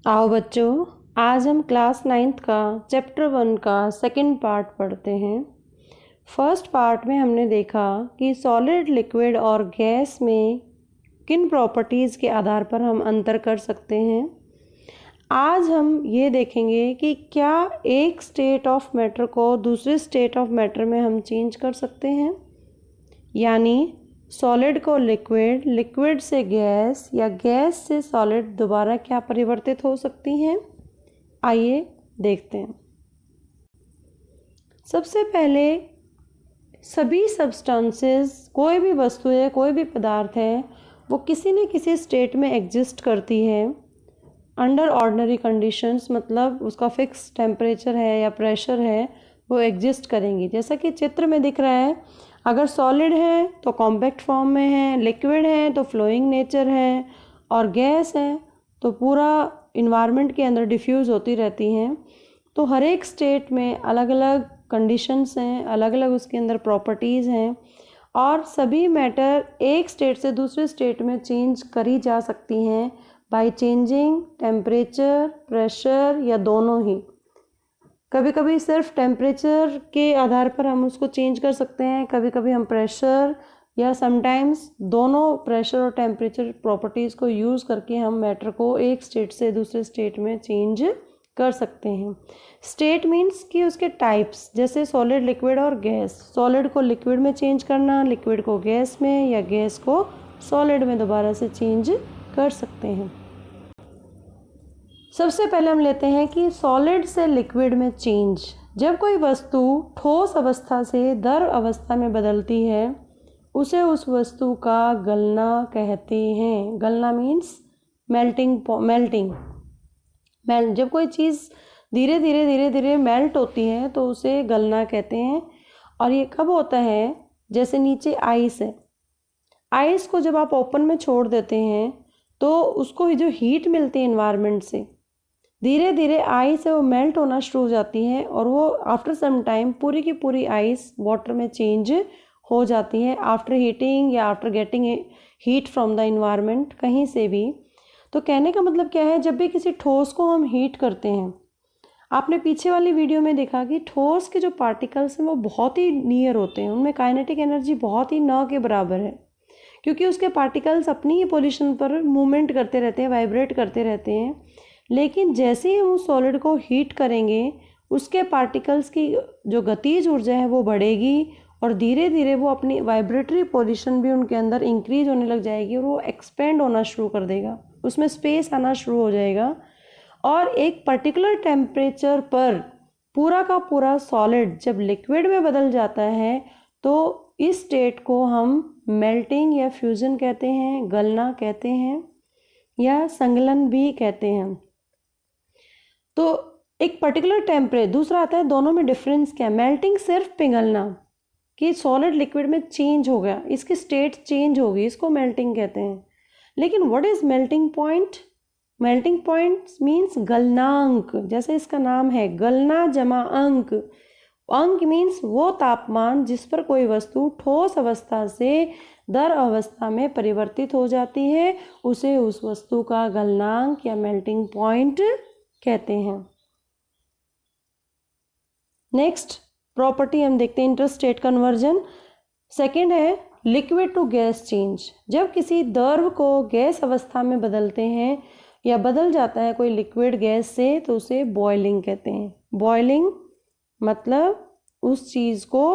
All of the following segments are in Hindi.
आओ बच्चों, आज हम क्लास 9th का चैप्टर 1 का सेकंड पार्ट पढ़ते हैं। फर्स्ट पार्ट में हमने देखा कि सॉलिड, लिक्विड और गैस में किन प्रॉपर्टीज़ के आधार पर हम अंतर कर सकते हैं। आज हम ये देखेंगे कि क्या एक स्टेट ऑफ मैटर को दूसरे स्टेट ऑफ मैटर में हम चेंज कर सकते हैं, यानी सॉलिड को लिक्विड, लिक्विड से गैस या गैस से सॉलिड दोबारा क्या परिवर्तित हो सकती हैं। आइए देखते हैं। सबसे पहले सभी सब्सटेंसेस, कोई भी वस्तु है, कोई भी पदार्थ है, वो किसी न किसी स्टेट में एग्जिस्ट करती है अंडर ऑर्डिनरी कंडीशंस, मतलब उसका फिक्स टेम्परेचर है या प्रेशर है, वो एग्जिस्ट करेंगी। जैसा कि चित्र में दिख रहा है, अगर सॉलिड है तो कॉम्पैक्ट फॉर्म में है, लिक्विड है तो फ्लोइंग नेचर है, और गैस है तो पूरा इन्वायरमेंट के अंदर डिफ्यूज़ होती रहती हैं। तो हर एक स्टेट में अलग अलग कंडीशंस हैं, अलग अलग उसके अंदर प्रॉपर्टीज़ हैं, और सभी मैटर एक स्टेट से दूसरे स्टेट में चेंज करी जा सकती हैं बाय चेंजिंग टेम्परेचर, प्रेशर या दोनों ही। कभी कभी सिर्फ टेम्परेचर के आधार पर हम उसको चेंज कर सकते हैं, कभी कभी हम प्रेशर या समटाइम्स दोनों प्रेशर और टेम्परेचर प्रॉपर्टीज़ को यूज़ करके हम मैटर को एक स्टेट से दूसरे स्टेट में चेंज कर सकते हैं। स्टेट मीन्स कि उसके टाइप्स, जैसे सॉलिड, लिक्विड और गैस। सॉलिड को लिक्विड में चेंज करना, लिक्विड को गैस में, या गैस को सॉलिड में दोबारा से चेंज कर सकते हैं। सबसे पहले हम लेते हैं कि सॉलिड से लिक्विड में चेंज। जब कोई वस्तु ठोस अवस्था से द्रव अवस्था में बदलती है, उसे उस वस्तु का गलना कहते हैं। गलना मीन्स मेल्टिंग। जब कोई चीज़ धीरे धीरे मेल्ट होती है तो उसे गलना कहते हैं। और ये कब होता है, जैसे नीचे आइस है, आइस को जब आप ओपन में छोड़ देते हैं तो उसको जो हीट मिलती है इन्वायरमेंट से, धीरे धीरे आइस है वो मेल्ट होना शुरू हो जाती है, और वो आफ्टर सम टाइम पूरी की पूरी आइस वाटर में चेंज हो जाती है आफ्टर हीटिंग या after getting heat from the environment, कहीं से भी। तो कहने का मतलब क्या है, जब भी किसी ठोस को हम हीट करते हैं, आपने पीछे वाली वीडियो में देखा कि ठोस के जो पार्टिकल्स हैं वो बहुत ही नियर होते हैं, उनमें काइनेटिक एनर्जी बहुत ही न के बराबर है, क्योंकि उसके पार्टिकल्स अपनी ही पोजीशन पर मूवमेंट करते रहते हैं, वाइब्रेट करते रहते हैं। लेकिन जैसे ही हम उस सॉलिड को हीट करेंगे, उसके पार्टिकल्स की जो गतिज ऊर्जा है वो बढ़ेगी, और धीरे धीरे वो अपनी वाइब्रेटरी पोजीशन भी उनके अंदर इंक्रीज होने लग जाएगी, और वो एक्सपेंड होना शुरू कर देगा, उसमें स्पेस आना शुरू हो जाएगा। और एक पर्टिकुलर टेम्परेचर पर पूरा का पूरा सॉलिड जब लिक्विड में बदल जाता है, तो इस स्टेट को हम मेल्टिंग या फ्यूजन कहते हैं, गलना कहते हैं, या संगलन भी कहते हैं। तो एक पर्टिकुलर टेम्परेचर, दूसरा आता है दोनों में डिफरेंस क्या है। मेल्टिंग सिर्फ पिघलना, कि सॉलिड लिक्विड में चेंज हो गया, इसकी स्टेट चेंज हो गई, इसको मेल्टिंग कहते हैं। लेकिन what is melting point? Melting point means गलनांक, जैसे इसका नाम है, गलना जमा अंक। अंक मीन्स वो तापमान जिस पर कोई वस्तु ठोस अवस्था से द्रव अवस्था में परिवर्तित हो जाती है, उसे उस वस्तु का गलनांक या मेल्टिंग पॉइंट कहते हैं। नेक्स्ट प्रॉपर्टी हम देखते हैं, इंटरस्टेट कन्वर्जन। सेकेंड है लिक्विड टू गैस चेंज। जब किसी द्रव को गैस अवस्था में बदलते हैं या बदल जाता है कोई लिक्विड गैस से, तो उसे बॉइलिंग कहते हैं। बॉइलिंग मतलब उस चीज़ को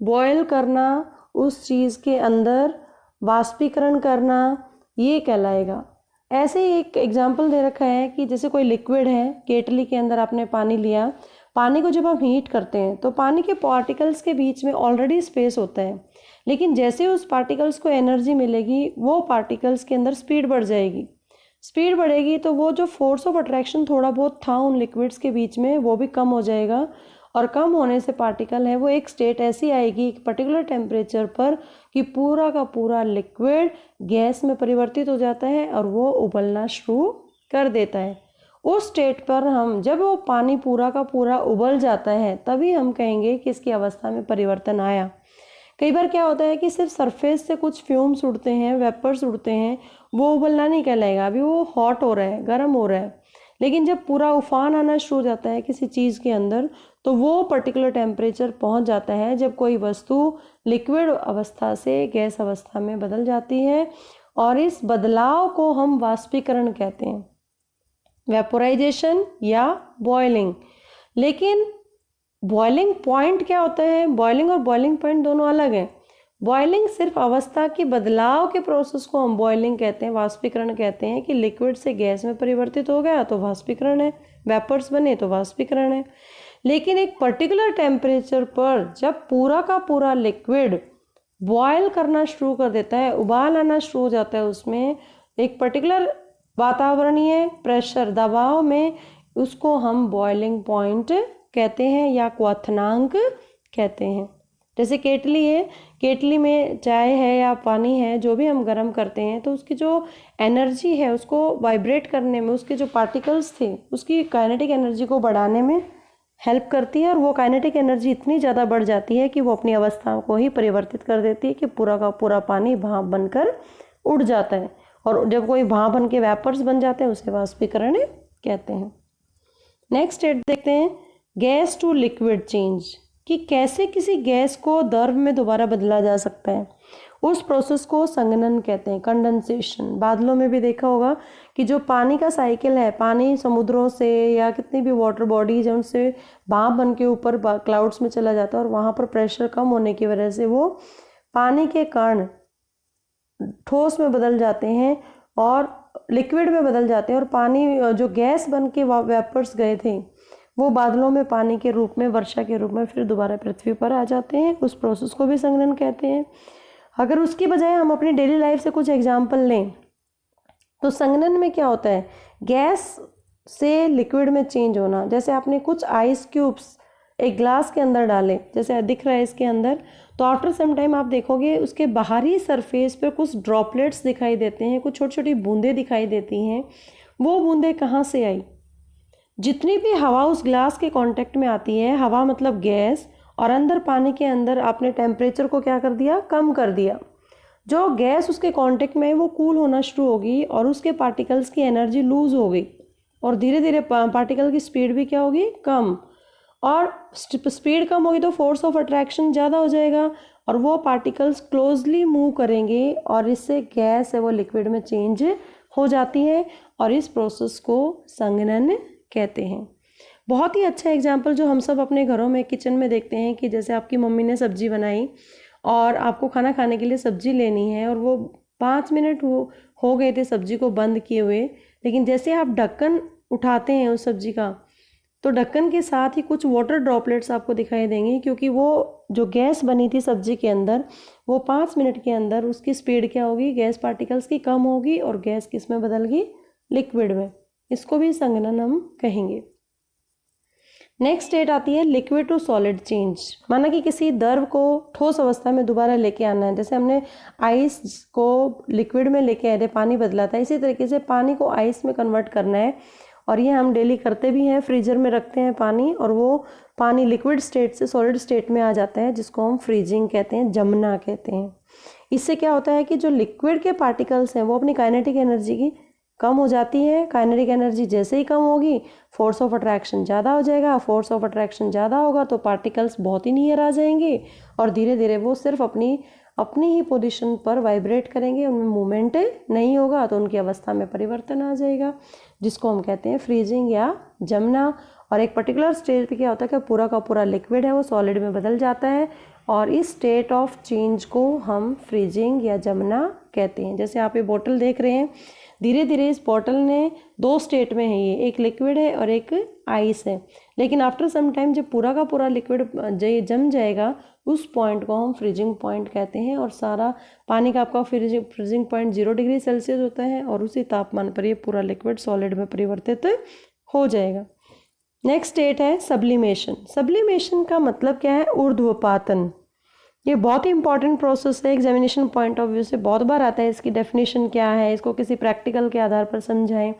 बॉयल करना, उस चीज़ के अंदर वाष्पीकरण करना, ये कहलाएगा। ऐसे ही एक एग्जाम्पल दे रखा है कि जैसे कोई लिक्विड है, केटली के अंदर आपने पानी लिया, पानी को जब हम हीट करते हैं तो पानी के पार्टिकल्स के बीच में ऑलरेडी स्पेस होता है, लेकिन जैसे उस पार्टिकल्स को एनर्जी मिलेगी, वो पार्टिकल्स के अंदर स्पीड बढ़ जाएगी। स्पीड बढ़ेगी तो वो जो फोर्स ऑफ अट्रैक्शन थोड़ा बहुत था उन लिक्विड्स के बीच में, वो भी कम हो जाएगा, और कम होने से पार्टिकल है वो एक स्टेट ऐसी आएगी एक पर्टिकुलर टेम्परेचर पर कि पूरा का पूरा लिक्विड गैस में परिवर्तित हो जाता है और वो उबलना शुरू कर देता है। उस स्टेट पर हम, जब वो पानी पूरा का पूरा उबल जाता है, तभी हम कहेंगे कि इसकी अवस्था में परिवर्तन आया। कई बार क्या होता है कि सिर्फ सरफेस से कुछ फ्यूम्स उड़ते हैं, वेपर्स उड़ते हैं, वो उबलना नहीं कहलाएगा, अभी वो हॉट हो रहा है, गर्म हो रहा है। लेकिन जब पूरा उफान आना शुरू हो जाता है किसी चीज़ के अंदर, तो वो पर्टिकुलर टेम्परेचर पहुंच जाता है जब कोई वस्तु लिक्विड अवस्था से गैस अवस्था में बदल जाती है, और इस बदलाव को हम वाष्पीकरण कहते हैं, वेपोराइजेशन या बॉइलिंग। लेकिन बॉइलिंग पॉइंट क्या होता है? बॉइलिंग और बॉइलिंग पॉइंट दोनों अलग हैं। बॉइलिंग सिर्फ अवस्था की बदलाव के प्रोसेस को हम बॉइलिंग कहते हैं, वाष्पीकरण कहते हैं, कि लिक्विड से गैस में परिवर्तित हो गया तो वाष्पीकरण है, वेपर्स बने तो वाष्पीकरण है। लेकिन एक पर्टिकुलर टेम्परेचर पर जब पूरा का पूरा लिक्विड बॉयल करना शुरू कर देता है, उबाल आना शुरू हो जाता है, उसमें एक पर्टिकुलर वातावरणीय प्रेशर, दबाव में, उसको हम बॉइलिंग पॉइंट कहते हैं या क्वथनांक कहते हैं। जैसे केटली है, केटली में चाय है या पानी है, जो भी हम गर्म करते हैं, तो उसकी जो एनर्जी है उसको वाइब्रेट करने में, उसके जो पार्टिकल्स थे उसकी काइनेटिक एनर्जी को बढ़ाने में हेल्प करती है, और वो काइनेटिक एनर्जी इतनी ज़्यादा बढ़ जाती है कि वो अपनी अवस्थाओं को ही परिवर्तित कर देती है कि पूरा का पूरा पानी भाप बनकर उड़ जाता है, और जब कोई भाप बन के वेपर्स बन जाते हैं उसे वाष्पीकरण कहते हैं। नेक्स्ट स्टेट देखते हैं, गैस टू लिक्विड चेंज, कि कैसे किसी गैस को द्रव में दोबारा बदला जा सकता है। उस प्रोसेस को संघनन कहते हैं, कंडेंसेशन। बादलों में भी देखा होगा कि जो पानी का साइकिल है, पानी समुद्रों से या कितनी भी वाटर बॉडीज है उनसे भाप बन के ऊपर क्लाउड्स में चला जाता है, और वहाँ पर प्रेशर कम होने की वजह से वो पानी के कण ठोस में बदल जाते हैं और लिक्विड में बदल जाते हैं, और पानी जो गैस बन के वेपर्स गए थे वो बादलों में पानी के रूप में, वर्षा के रूप में फिर दोबारा पृथ्वी पर आ जाते हैं। उस प्रोसेस को भी संघनन कहते हैं। अगर उसकी बजाय हम अपनी डेली लाइफ से कुछ एग्जाम्पल लें, तो संघनन में क्या होता है? गैस से लिक्विड में चेंज होना। जैसे आपने कुछ आइस क्यूब्स एक ग्लास के अंदर डाले, जैसे दिख रहा है इसके अंदर, तो आफ्टर सम टाइम आप देखोगे उसके बाहरी सरफेस पर कुछ ड्रॉपलेट्स दिखाई देते हैं, कुछ छोटी छोटी बूंदें दिखाई देती हैं। वो बूंदें कहाँ से आई? जितनी भी हवा उस ग्लास के कांटेक्ट में आती है, हवा मतलब गैस, और अंदर पानी के अंदर आपने टेम्परेचर को क्या कर दिया? कम कर दिया। जो गैस उसके कांटेक्ट में है वो कूल होना शुरू होगी, और उसके पार्टिकल्स की एनर्जी लूज हो गई, और धीरे धीरे पार्टिकल की स्पीड भी क्या होगी? कम। और स्पीड कम होगी तो फोर्स ऑफ अट्रैक्शन ज़्यादा हो जाएगा, और वो पार्टिकल्स क्लोजली मूव करेंगे, और इससे गैस है वो लिक्विड में चेंज हो जाती है, और इस प्रोसेस को संघनन कहते हैं। बहुत ही अच्छा एग्जाम्पल जो हम सब अपने घरों में किचन में देखते हैं, कि जैसे आपकी मम्मी ने सब्जी बनाई और आपको खाना खाने के लिए सब्जी लेनी है, और वो 5 मिनट हो गए थे सब्जी को बंद किए हुए, लेकिन जैसे आप ढक्कन उठाते हैं उस सब्जी का, तो ढक्कन के साथ ही कुछ वाटर ड्रॉपलेट्स आपको दिखाई देंगे, क्योंकि वो जो गैस बनी थी सब्जी के अंदर, वो 5 मिनट के अंदर उसकी स्पीड क्या होगी? गैस पार्टिकल्स की कम होगी, और गैस किस में बदल गई? लिक्विड में। इसको भी संघनन हम कहेंगे। नेक्स्ट स्टेट आती है लिक्विड टू सॉलिड चेंज। माना कि किसी द्रव को ठोस अवस्था में दोबारा लेके आना है, जैसे हमने आइस को लिक्विड में लेके आए थे, पानी बदला था, इसी तरीके से पानी को आइस में कन्वर्ट करना है, और ये हम डेली करते भी हैं। फ्रीजर में रखते हैं पानी, और वो पानी लिक्विड स्टेट से सॉलिड स्टेट में आ जाता है, जिसको हम फ्रीजिंग कहते हैं, जमना कहते हैं। इससे क्या होता है कि जो लिक्विड के पार्टिकल्स हैं वो अपनी काइनेटिक एनर्जी की कम हो जाती है। काइनेटिक एनर्जी जैसे ही कम होगी, फोर्स ऑफ अट्रैक्शन ज़्यादा हो जाएगा। फोर्स ऑफ अट्रैक्शन ज़्यादा होगा तो पार्टिकल्स बहुत ही नियर आ जाएंगे, और धीरे धीरे वो सिर्फ अपनी ही पोजीशन पर वाइब्रेट करेंगे, उनमें मूवमेंट नहीं होगा, तो उनकी अवस्था में परिवर्तन आ जाएगा, जिसको हम कहते हैं फ्रीजिंग या जमना। और एक पर्टिकुलर स्टेज पे क्या होता है कि पूरा का पूरा लिक्विड है वो सॉलिड में बदल जाता है, और इस स्टेट ऑफ चेंज को हम फ्रीजिंग या जमना कहते हैं। जैसे आप ये बोतल देख रहे हैं, धीरे धीरे इस बॉटल ने 2 स्टेट में है, ये एक लिक्विड है और एक आइस है, लेकिन आफ्टर सम टाइम जब पूरा का पूरा लिक्विड जम जाएगा, उस पॉइंट को हम फ्रीजिंग पॉइंट कहते हैं। और सारा पानी का आपका फ्रीजिंग पॉइंट 0 डिग्री सेल्सियस होता है, और उसी तापमान पर ये पूरा लिक्विड सॉलिड में परिवर्तित हो जाएगा। नेक्स्ट स्टेट है सब्लिमेशन। सब्लिमेशन का मतलब क्या है? ऊर्ध्वपातन। ये बहुत ही इंपॉर्टेंट प्रोसेस है, एग्जामिनेशन पॉइंट ऑफ व्यू से बहुत बार आता है। इसकी डेफिनेशन क्या है, इसको किसी प्रैक्टिकल के आधार पर समझाएं।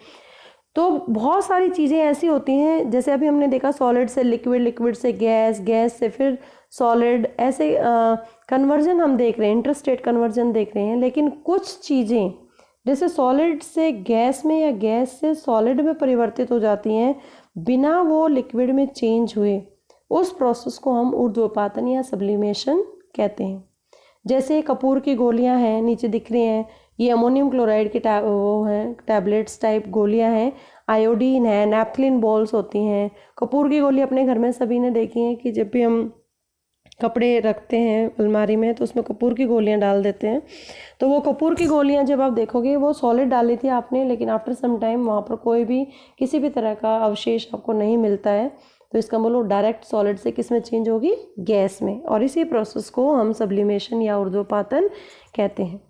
तो बहुत सारी चीज़ें ऐसी होती हैं, जैसे अभी हमने देखा सॉलिड से लिक्विड, लिक्विड से गैस, गैस से फिर सॉलिड, ऐसे कन्वर्जन हम देख रहे हैं, इंटरस्टेट कन्वर्जन देख रहे हैं। लेकिन कुछ चीज़ें जैसे सॉलिड से गैस में या गैस से सॉलिड में परिवर्तित हो जाती हैं बिना वो लिक्विड में चेंज हुए, उस प्रोसेस को हम ऊर्ध्वपातन या सब्लिमेशन कहते हैं। जैसे कपूर की गोलियां हैं, नीचे दिख रही हैं, ये अमोनियम क्लोराइड के वो हैं टैबलेट्स टाइप गोलियां हैं, आयोडीन है, नैप्थलिन बॉल्स होती हैं। कपूर की गोली अपने घर में सभी ने देखी हैं कि जब भी हम कपड़े रखते हैं अलमारी में तो उसमें कपूर की गोलियां डाल देते हैं। तो वो कपूर की गोलियां जब आप देखोगे वो सॉलिड डाली थी आपने, लेकिन आफ्टर सम टाइम वहाँ पर कोई भी किसी भी तरह का अवशेष आपको नहीं मिलता है, तो इसका मतलब डायरेक्ट सॉलिड से किस में चेंज होगी, गैस में। और इसी प्रोसेस को हम सब्लिमेशन या ऊर्ध्वपातन कहते हैं।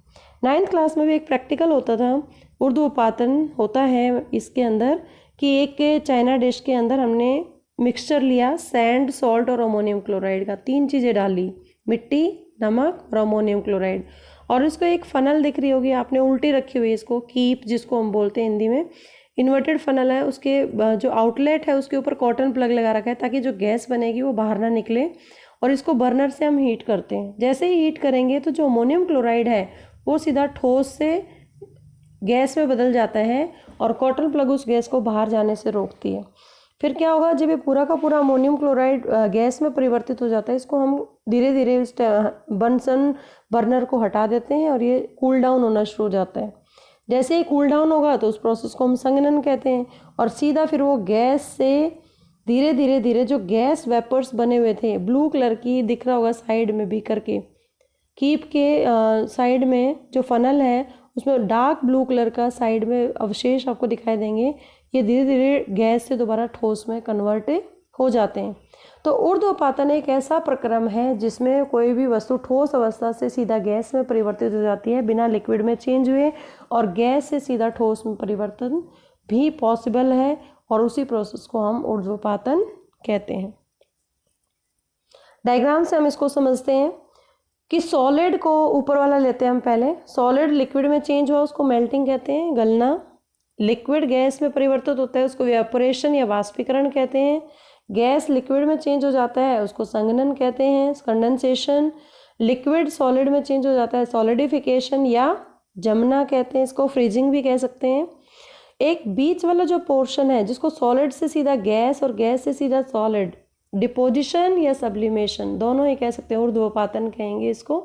9th क्लास में भी एक प्रैक्टिकल होता था, ऊर्ध्वपातन होता है इसके अंदर कि एक चाइना डिश के अंदर हमने मिक्सचर लिया, सैंड, सॉल्ट और अमोनियम क्लोराइड का, 3 चीज़ें डाली, मिट्टी, नमक और अमोनियम क्लोराइड, और इसको एक फनल दिख रही होगी आपने उल्टी रखी हुई है, इसको कीप जिसको हम बोलते हैं हिंदी में, इन्वर्टेड फनल है, उसके जो आउटलेट है उसके ऊपर कॉटन प्लग लगा रखा है ताकि जो गैस बनेगी वो बाहर ना निकले, और इसको बर्नर से हम हीट करते हैं। जैसे ही हीट करेंगे तो जो अमोनियम क्लोराइड है वो सीधा ठोस से गैस में बदल जाता है और कॉटन प्लग उस गैस को बाहर जाने से रोकती है। फिर क्या होगा, जब ये पूरा का पूरा अमोनियम क्लोराइड गैस में परिवर्तित हो जाता है, इसको हम धीरे धीरे इस बंसन बर्नर को हटा देते हैं और ये कूल डाउन होना शुरू हो जाता है। जैसे ही कूल डाउन होगा तो उस प्रोसेस को हम संघनन कहते हैं, और सीधा फिर वो गैस से धीरे धीरे धीरे जो गैस वेपर्स बने हुए थे, ब्लू कलर की दिख रहा होगा साइड में भी करके, कीप के साइड में जो फनल है उसमें डार्क ब्लू कलर का साइड में अवशेष आपको दिखाई देंगे, ये धीरे धीरे गैस से दोबारा ठोस में कन्वर्ट हो जाते हैं। तो ऊर्ध्वपातन एक ऐसा प्रक्रम है जिसमें कोई भी वस्तु ठोस अवस्था से सीधा गैस में परिवर्तित हो जाती है बिना लिक्विड में चेंज हुए, और गैस से सीधा ठोस में परिवर्तन भी पॉसिबल है, और उसी प्रोसेस को हम ऊर्ध्वपातन कहते हैं। डायग्राम से हम इसको समझते हैं कि सॉलिड को ऊपर वाला लेते हैं हम पहले, सॉलिड लिक्विड में चेंज हुआ उसको मेल्टिंग कहते हैं, गलना। लिक्विड गैस में परिवर्तित होता है उसको वेपोरेशन या वाष्पीकरण कहते हैं। गैस लिक्विड में चेंज हो जाता है उसको संघनन कहते हैं, कंडेंसेशन। लिक्विड सॉलिड में चेंज हो जाता है सॉलिडिफिकेशन या जमना कहते हैं, इसको फ्रीजिंग भी कह सकते हैं। एक बीच वाला जो पोर्शन है जिसको सॉलिड से सीधा गैस और गैस से सीधा सॉलिड, डिपोजिशन या सब्लिमेशन दोनों ही कह सकते हैं, ऊर्ध्वपातन कहेंगे इसको।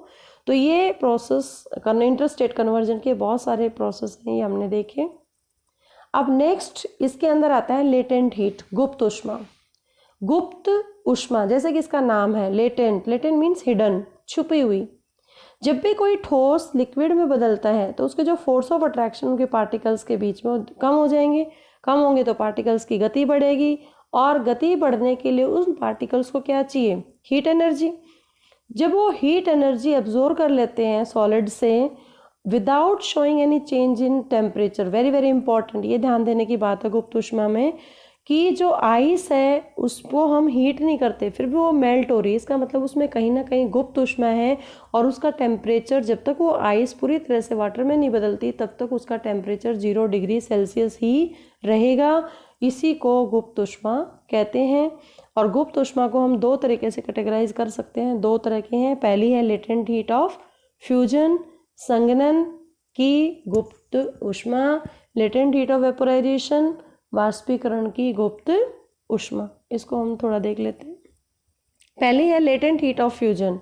तो ये प्रोसेस इंटरस्टेट कन्वर्जन के बहुत सारे प्रोसेस हैं, ये हमने देखे। अब नेक्स्ट इसके अंदर आता है लेटेंट हीट, गुप्त ऊष्मा। गुप्त ऊष्मा जैसे कि इसका नाम है लेटेंट, लेटेंट मीन्स हिडन, छुपी हुई। जब भी कोई ठोस लिक्विड में बदलता है तो उसके जो फोर्स ऑफ अट्रैक्शन उनके पार्टिकल्स के बीच में कम हो जाएंगे, कम होंगे तो पार्टिकल्स की गति बढ़ेगी, और गति बढ़ने के लिए उन पार्टिकल्स को क्या चाहिए, हीट एनर्जी। जब वो हीट एनर्जी एब्जॉर्ब कर लेते हैं सॉलिड से without showing any change in temperature, very very important, ये ध्यान देने की बात है गुप्त ऊष्मा में कि जो आइस है उसको हम हीट नहीं करते फिर भी वो मेल्ट हो रही है, इसका मतलब उसमें कहीं ना कहीं गुप्त ऊष्मा है, और उसका टेम्परेचर जब तक वो आइस पूरी तरह से वाटर में नहीं बदलती तब तक उसका टेम्परेचर 0 डिग्री सेल्सियस ही रहेगा। इसी को गुप्त ऊष्मा कहते हैं। और गुप्त ऊष्मा को हम 2 तरीके से कैटेगराइज कर सकते हैं, 2 तरह के हैं। पहली है लेटेंट हीट ऑफ फ्यूजन, संघनन की गुप्त ऊष्मा, लेटेंट हीट ऑफ वेपोराइजेशन, वाष्पीकरण की गुप्त ऊष्मा। इसको हम थोड़ा देख लेते हैं। पहली है latent heat of fusion.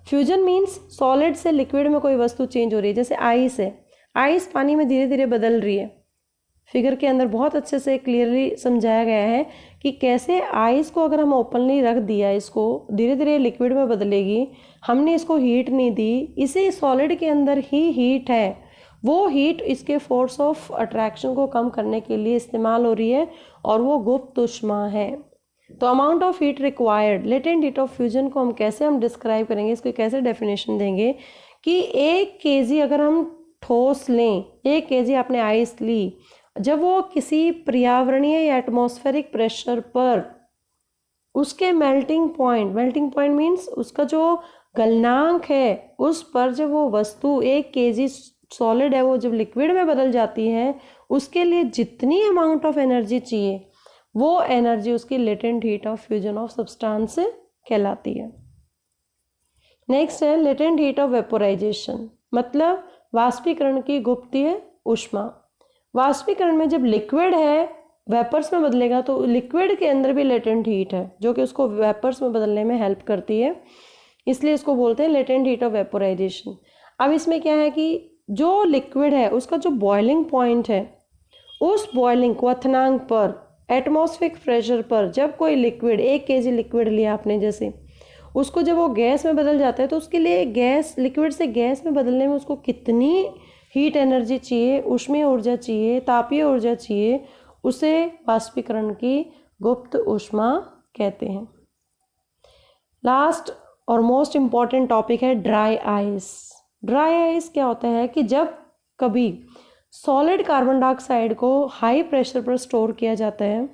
Fusion means solid से लिक्विड में कोई वस्तु चेंज हो रही है, जैसे आइस है, आइस पानी में धीरे धीरे बदल रही है। फिगर के अंदर बहुत अच्छे से क्लियरली समझाया गया है कि कैसे आइस को अगर हम ओपनली रख दिया, इसको धीरे धीरे लिक्विड में बदलेगी, हमने इसको हीट नहीं दी, इसी सॉलिड के अंदर ही हीट है, वो हीट इसके फोर्स ऑफ अट्रैक्शन को कम करने के लिए इस्तेमाल हो रही है, और वो गुप्त ऊष्मा है। तो amount of heat required, latent heat of fusion को हम कैसे डिस्क्राइब करेंगे, इसको कैसे डेफिनेशन देंगे कि 1 kg अगर हम ठोस लें, 1 kg आपने आइस ली, जब वो किसी पर्यावरणीय या एटमॉस्फेरिक प्रेशर पर उसके मेल्टिंग पॉइंट मीन्स उसका जो गलनांक है उस पर जब वो वस्तु 1 kg सॉलिड है वो जब लिक्विड में बदल जाती है, उसके लिए जितनी अमाउंट ऑफ एनर्जी चाहिए वो एनर्जी उसकी latent heat of fusion of substance कहलाती है। नेक्स्ट है लेटेंट हीट ऑफ वेपोराइजेशन, मतलब वाष्पीकरण की गुप्तीय ऊष्मा। वाष्पीकरण में जब लिक्विड है वेपर्स में बदलेगा तो लिक्विड के अंदर भी लेटेंट हीट है जो कि उसको वेपर्स में बदलने में हेल्प करती है, इसलिए इसको बोलते हैं लेटेंट हीट ऑफ वेपोराइजेशन। अब इसमें क्या है कि जो लिक्विड है उसका जो बॉइलिंग पॉइंट है, उस बॉइलिंग क्वथनांक पर एटमॉस्फेरिक प्रेशर पर जब कोई लिक्विड 1 kg लिक्विड लिया आपने जैसे, उसको जब वो गैस में बदल जाता है तो उसके लिए गैस लिक्विड से गैस में बदलने में उसको कितनी हीट एनर्जी चाहिए, ऊष्मीय ऊर्जा चाहिए, तापीय ऊर्जा चाहिए, उसे वाष्पीकरण की गुप्त ऊष्मा कहते हैं। लास्ट और मोस्ट इम्पॉर्टेंट टॉपिक है ड्राई आइस। ड्राई आइस क्या होता है कि जब कभी सॉलिड कार्बन डाइऑक्साइड को हाई प्रेशर पर स्टोर किया जाता है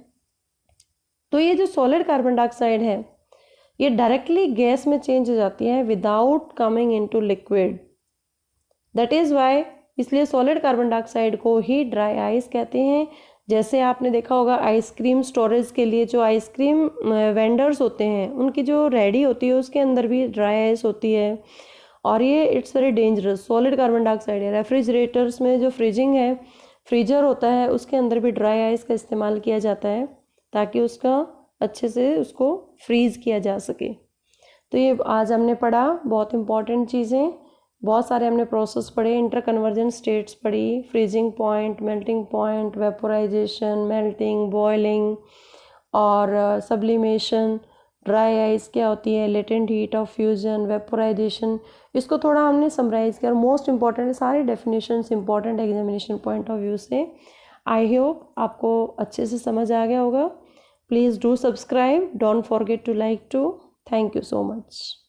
तो ये जो सॉलिड कार्बन डाइऑक्साइड है ये डायरेक्टली गैस में चेंज हो जाती है without coming into liquid. That is why इसलिए सॉलिड कार्बन डाइऑक्साइड को ही ड्राई आइस कहते हैं। जैसे आपने देखा होगा आइसक्रीम स्टोरेज के लिए जो आइसक्रीम वेंडर्स होते हैं उनकी जो रेडी होती है उसके अंदर भी ड्राई आइस होती है, और ये it's very dangerous solid carbon dioxide है। रेफ्रिजरेटर्स में जो फ्रीजिंग है, फ्रीजर होता है, उसके अंदर भी ड्राई आइस का इस्तेमाल किया जाता है ताकि उसका अच्छे से उसको फ्रीज़ किया जा सके। तो ये आज हमने पढ़ा बहुत इंपॉर्टेंट चीज़ें, बहुत सारे हमने प्रोसेस पढ़े, इंटर कन्वर्जन स्टेट्स पढ़ी, freezing point, melting point, vaporization, melting, boiling और सब्लिमेशन, ड्राई आइस क्या होती है, latent heat of fusion, vaporization, इसको थोड़ा हमने समराइज़ किया। और मोस्ट इंपॉर्टेंट सारे definitions important examination point of view से। आई होप आपको अच्छे से समझ आ गया होगा। Please do subscribe, don't forget to like too. Thank you so much.